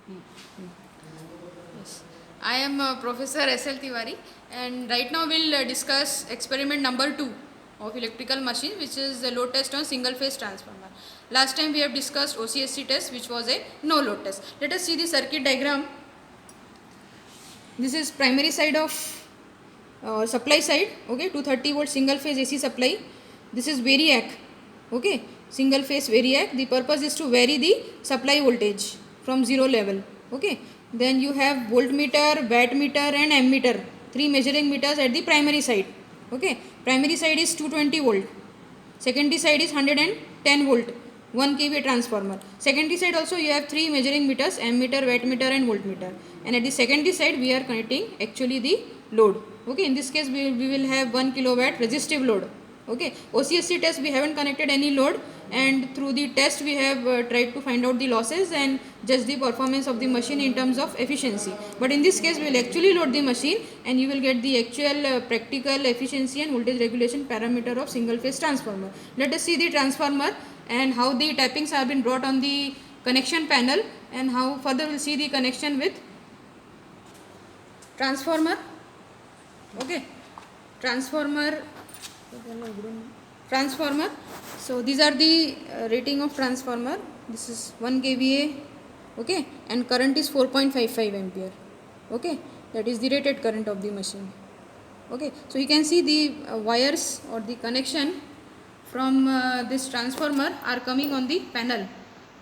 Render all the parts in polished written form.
Yes. I am Professor S.L. Tiwari, and right now we'll discuss experiment number 2 of electrical machine, which is the load test on single phase transformer. Last time we have discussed OCSC test, which was a no load test. Let us see the circuit diagram. This is primary side of supply side, okay, 230 volt single phase AC supply. This is variac, okay, single phase variac. The purpose is to vary the supply voltage from zero level, okay. Then you have voltmeter, wattmeter and ammeter, three measuring meters at the primary side, okay. Primary side is 220 volt, secondary side is 110 volt, 1 kVA transformer. Secondary side also you have three measuring meters, ammeter, wattmeter and voltmeter, and at the secondary side we are connecting actually the load, okay. In this case we will have 1 kilowatt resistive load, okay. OCSC test we haven't connected any load, and through the test we have tried to find out the losses and judge the performance of the machine in terms of efficiency. But in this case we will actually load the machine and you will get the actual practical efficiency and voltage regulation parameter of single phase transformer. Let us see the transformer and how the tappings have been brought on the connection panel, and how further we will see the connection with transformer, okay. Transformer. So these are the rating of transformer. This is 1 kVA, okay, and current is 4.55 ampere, okay. That is the rated current of the machine, okay. So you can see the wires or the connection from this transformer are coming on the panel,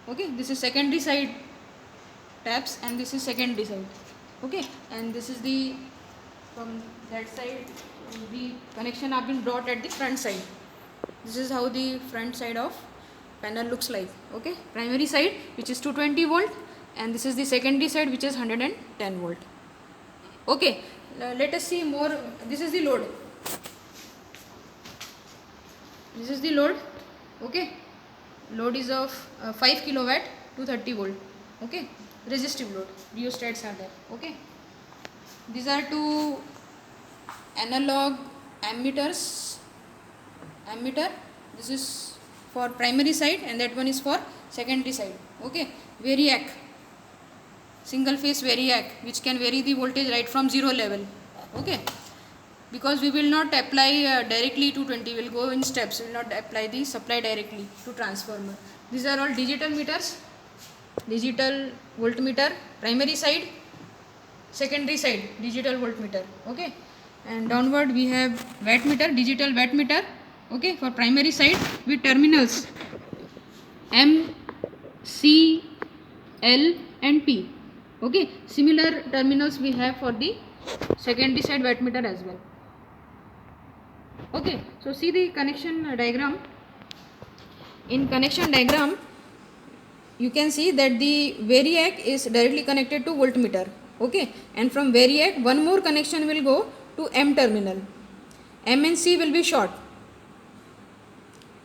okay. This is secondary side taps and this is secondary side, okay. And this is the, from that side the connection have been brought at the front side. This is how the front side of panel looks like, okay. Primary side which is 220 volt and this is the secondary side which is 110 volt, okay. Let us see more. This is the load. This is the load, okay. Load is of 5 kilowatt 230 volt, okay. Resistive load, rheostats are there, okay. These are two analog ammeters. Ammeter, this is for primary side and that one is for secondary side, okay. Variac, single phase variac, which can vary the voltage right from zero level, okay. Because we will not apply directly 220, we will go in steps, we will not apply the supply directly to transformer. These are all digital meters, digital voltmeter, primary side, secondary side, digital voltmeter, okay. And downward we have wattmeter, digital wattmeter, okay, for primary side with terminals M, C, L and P, okay. Similar terminals we have for the secondary side wattmeter as well, okay. So see the connection diagram. In connection diagram you can see that the variac is directly connected to voltmeter, okay. And from variac one more connection will go to M terminal. M and C will be short,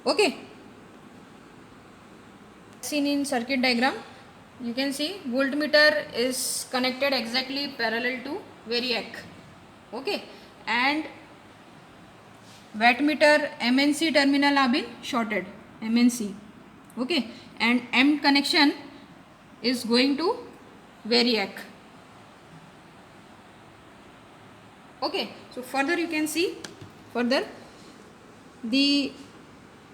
okay. Seen in circuit diagram you can see voltmeter is connected exactly parallel to variac, okay. And wattmeter M and C terminal have been shorted, M and C, okay. And M connection is going to variac, okay. So further you can see, further the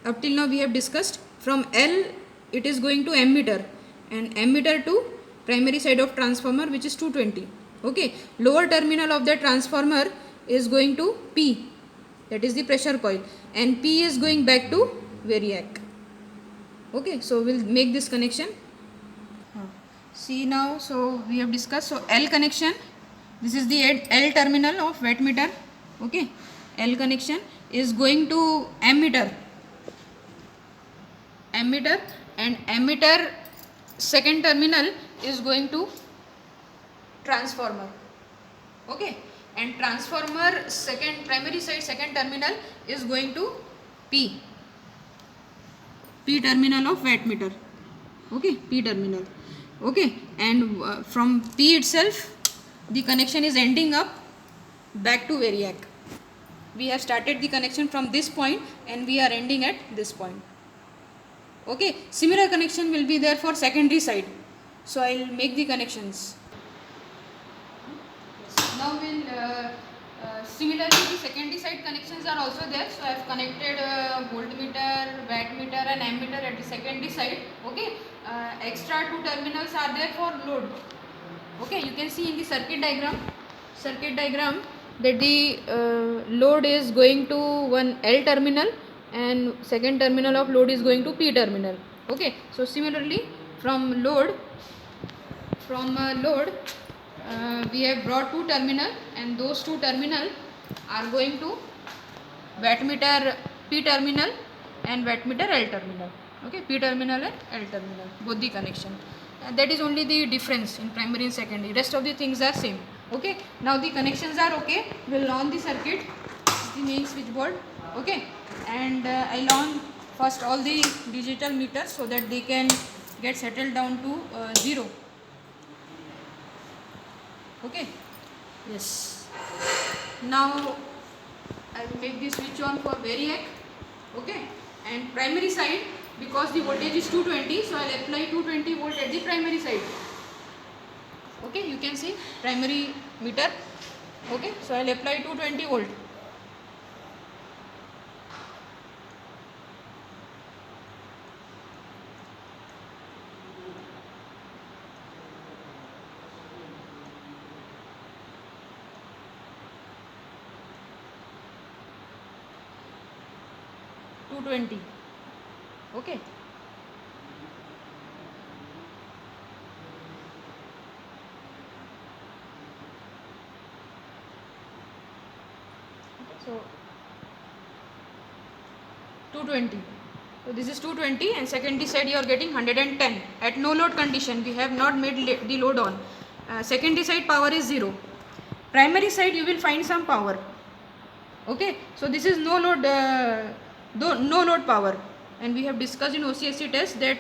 up till now we have discussed from L it is going to ammeter and ammeter to primary side of transformer which is 220, okay. Lower terminal of the transformer is going to P, that is the pressure coil, and P is going back to variac, okay. So we will make this connection. See now, so we have discussed, so L connection, this is the L terminal of wattmeter, okay. L connection is going to ammeter, ammeter, and ammeter second terminal is going to transformer, okay. And transformer second, primary side second terminal is going to P, P terminal of wattmeter, okay. P terminal, okay. And from P itself the connection is ending up back to variac. We have started the connection from this point and we are ending at this point, okay. Similar connection will be there for secondary side, So I'll make the connections. Now similarly the secondary side connections are also there. So I have connected voltmeter, wattmeter and ammeter at the secondary side. Okay, extra two terminals are there for load. Okay, you can see in the circuit diagram that the load is going to one L terminal and second terminal of load is going to P terminal. Okay, so similarly from load we have brought two terminal and those two terminal are going to wattmeter P terminal and wattmeter L terminal. Okay, P terminal and L terminal, both the connection. That is only the difference in primary and secondary. Rest of the things are same. Okay, now the connections are okay. We'll on the circuit, the main switchboard. Okay, and I'll on first all the digital meters so that they can get settled down to 0. Okay, yes. Now I will make the switch on for variac. Okay, and primary side, because the voltage is 220, so I will apply 220 volt at the primary side. Okay, you can see primary meter. Okay, so I will apply 220 volt. Okay, so 220. So this is 220 and secondary side you are getting 110 at no load condition. We have not made the load on. Secondary side power is 0. Primary side you will find some power. Okay, so this is no load power, and we have discussed in OCSC test that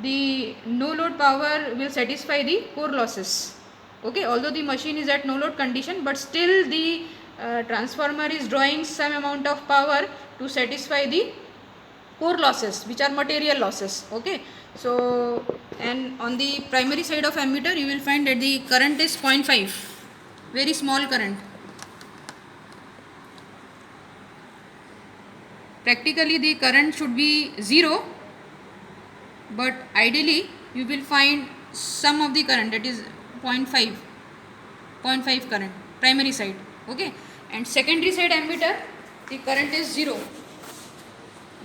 the no load power will satisfy the core losses. Okay, although the machine is at no load condition, but still the transformer is drawing some amount of power to satisfy the core losses, which are material losses. Okay, so and on the primary side of ammeter you will find that the current is 0.5, very small current. Practically the current should be 0, but ideally you will find some of the current, that is 0.5 current primary side. Okay, and secondary side ammeter the current is 0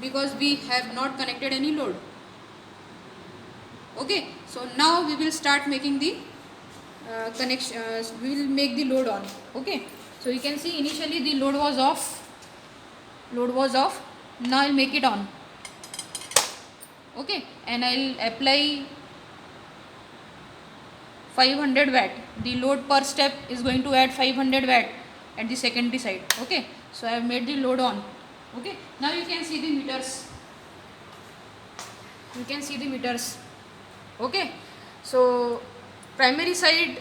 because we have not connected any load. Okay, so now we will start making the connection. We will make the load on. Okay, so you can see initially the load was off. Now I'll make it on. Okay, and I'll apply 500 watt. The load per step is going to add 500 watt at the secondary side. Okay, so I have made the load on. Okay, now you can see the meters. Okay, so primary side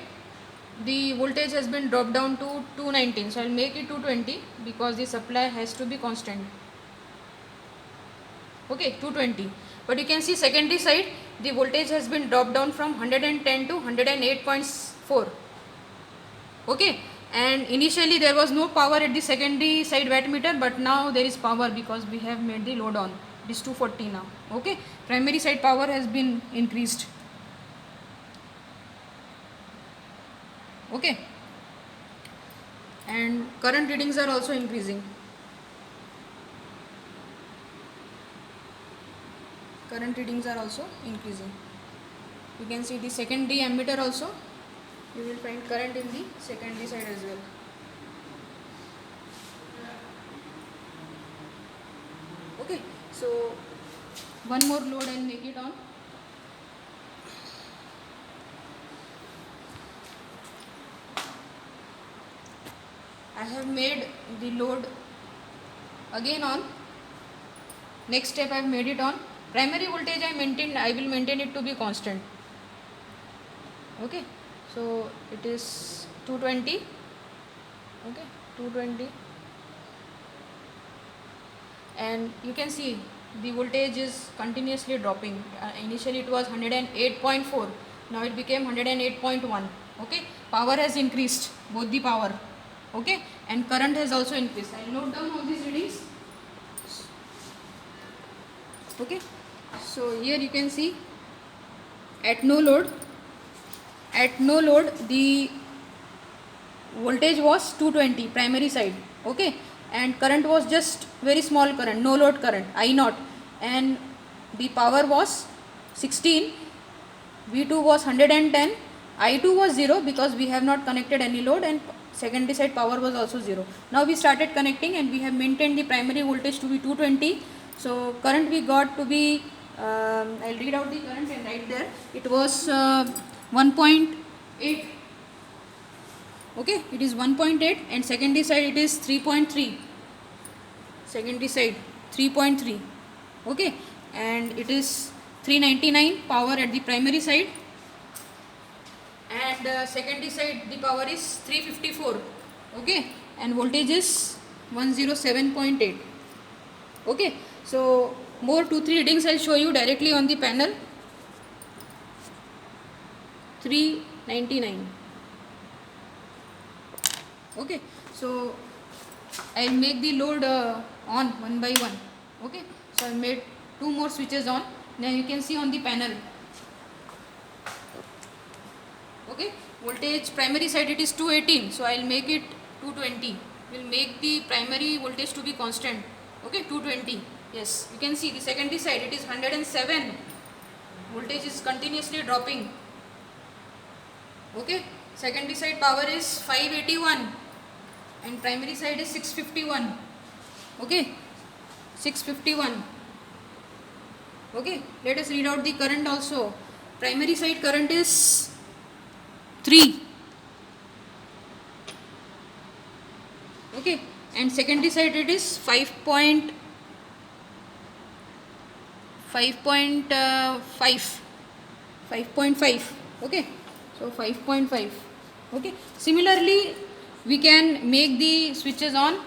the voltage has been dropped down to 219, so I'll make it 220 because the supply has to be constant. Okay, 220, but you can see secondary side the voltage has been dropped down from 110 to 108.4. okay, and initially there was no power at the secondary side wattmeter, but now there is power because we have made the load on. It is 240 now. Okay, primary side power has been increased. Okay, and current readings are also increasing. You can see the secondary ammeter also. You will find current in the secondary side as well. Okay, so one more load I'll make it on. I have made the load again on. Next step I have made it on. Primary voltage I will maintain it to be constant. Okay, so it is 220. Okay, 220, and you can see the voltage is continuously dropping. Initially it was 108.4, Now it became 108.1. Okay, power has increased, both the power. Okay, and current has also increased. I'll note down all these readings. Okay, so here you can see at no load the voltage was 220 primary side. Okay, and current was just very small current, no load current, I naught, and the power was 16, V2 was 110, I2 was 0 because we have not connected any load, and secondary side power was also 0. Now we started connecting and we have maintained the primary voltage to be 220. So current we got to be, I'll read out the current and write there, it was 1.8. Okay, it is 1.8, and secondary side it is 3.3. Secondary side 3.3. Okay, and it is 399 power at the primary side, and secondary side the power is 354. Okay, and voltage is 107.8. Okay, so more 2-3 readings I'll show you directly on the panel. 399. Okay, so I'll make the load on one by one. Okay, so I made 2 more switches on. Now you can see on the panel. Okay, voltage primary side it is 218, so I'll make it 220. We'll make the primary voltage to be constant. Okay, 220. Yes, you can see the secondary side it is 107. Voltage is continuously dropping. Okay, secondary side power is 581 and primary side is 651. Okay, 651. Okay, let us read out the current also. Primary side current is 3. Okay, and secondary side it is 5.5. Okay, so 5.5. Okay, similarly we can make the switches on.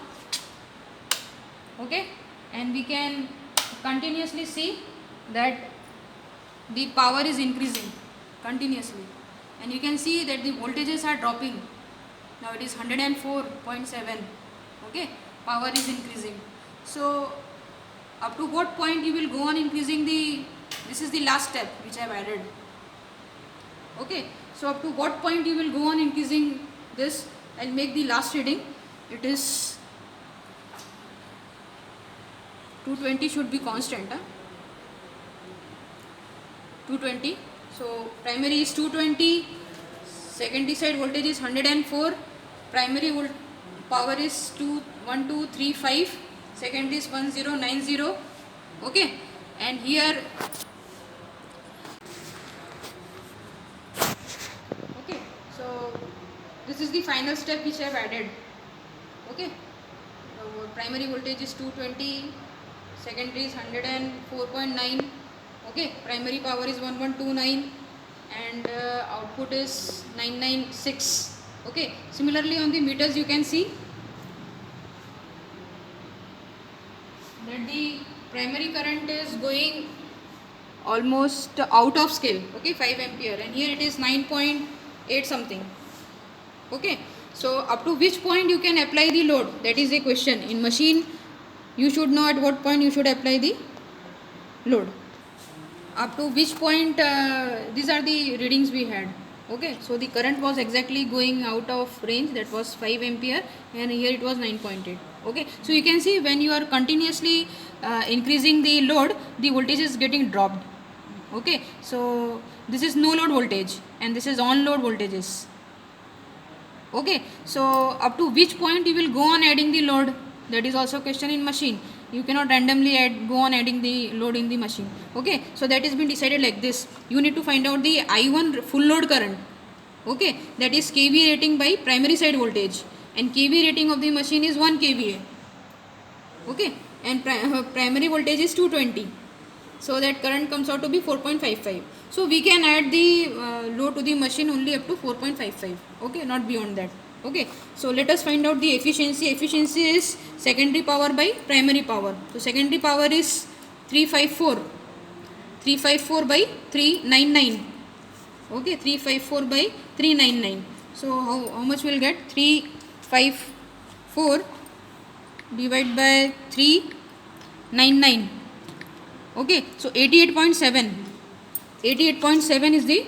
Okay, and we can continuously see that the power is increasing continuously, and you can see that the voltages are dropping. Now it is 104.7. Okay, power is increasing. So up to what point you will go on increasing the, this is the last step which I have added. Okay, so up to what point you will go on increasing this, I'll make the last reading. It is 220 should be constant. 220. So primary is 220, secondary side voltage is 104, primary power is 1235, secondary is 1090. Okay, and here, okay, so this is the final step which I have added. Okay, so primary voltage is 220, secondary is 104.9. Okay, primary power is 1129 and output is 996. Okay, similarly on the meters you can see that the primary current is going almost out of scale. Okay, 5 ampere, and here it is 9.8 something. Okay, so up to which point you can apply the load, that is a question. In machine you should know at what point you should apply the load. Up to which point, these are the readings we had. Okay, so the current was exactly going out of range, that was 5 ampere, and here it was 9.8. Okay, so you can see when you are continuously increasing the load, the voltage is getting dropped. Okay, so this is no load voltage and this is on load voltages. Okay, so up to which point you will go on adding the load, that is also a question in machine. You cannot randomly go on adding the load in the machine. Okay, so that has been decided like this. You need to find out the I1 full load current. Okay, that is kVA rating by primary side voltage, and kVA rating of the machine is 1 kVA. Okay, and primary voltage is 220. So that current comes out to be 4.55. So we can add the load to the machine only up to 4.55. Okay, not beyond that. Okay, so let us find out the efficiency. Efficiency is secondary power by primary power. So secondary power is 354 by 399. Okay, 354 by 399. So how much we'll get? 354 divided by 399. Okay, so 88.7. 88.7 is the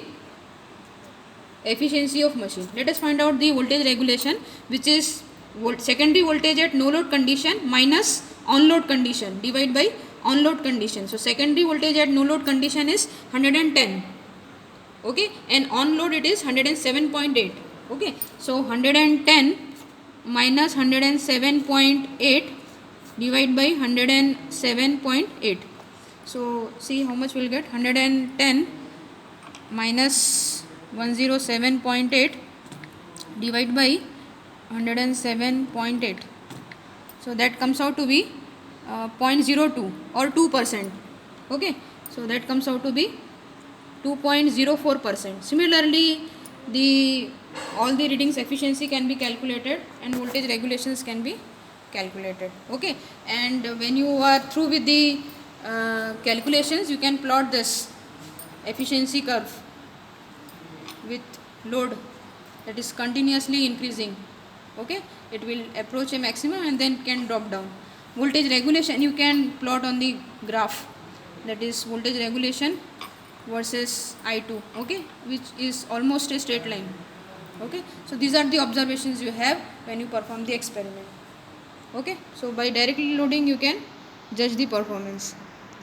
efficiency of machine. Let us find out the voltage regulation, which is secondary voltage at no load condition minus on load condition divided by on load condition. So secondary voltage at no load condition is 110. Okay, and on load it is 107.8. Okay, so 110 minus 107.8 divided by 107.8. So see how much we'll get. 110 minus 107.8 divided by 107.8. So that comes out to be 0.02 or 2%. Okay, so that comes out to be 2.04%. Similarly, all the readings efficiency can be calculated and voltage regulations can be calculated. Okay, and when you are through with the calculations, you can plot this efficiency curve with load that is continuously increasing. Okay, it will approach a maximum and then can drop down. Voltage regulation you can plot on the graph, that is voltage regulation versus I2, okay, which is almost a straight line. Okay, so these are the observations you have when you perform the experiment. Okay, so by directly loading you can judge the performance.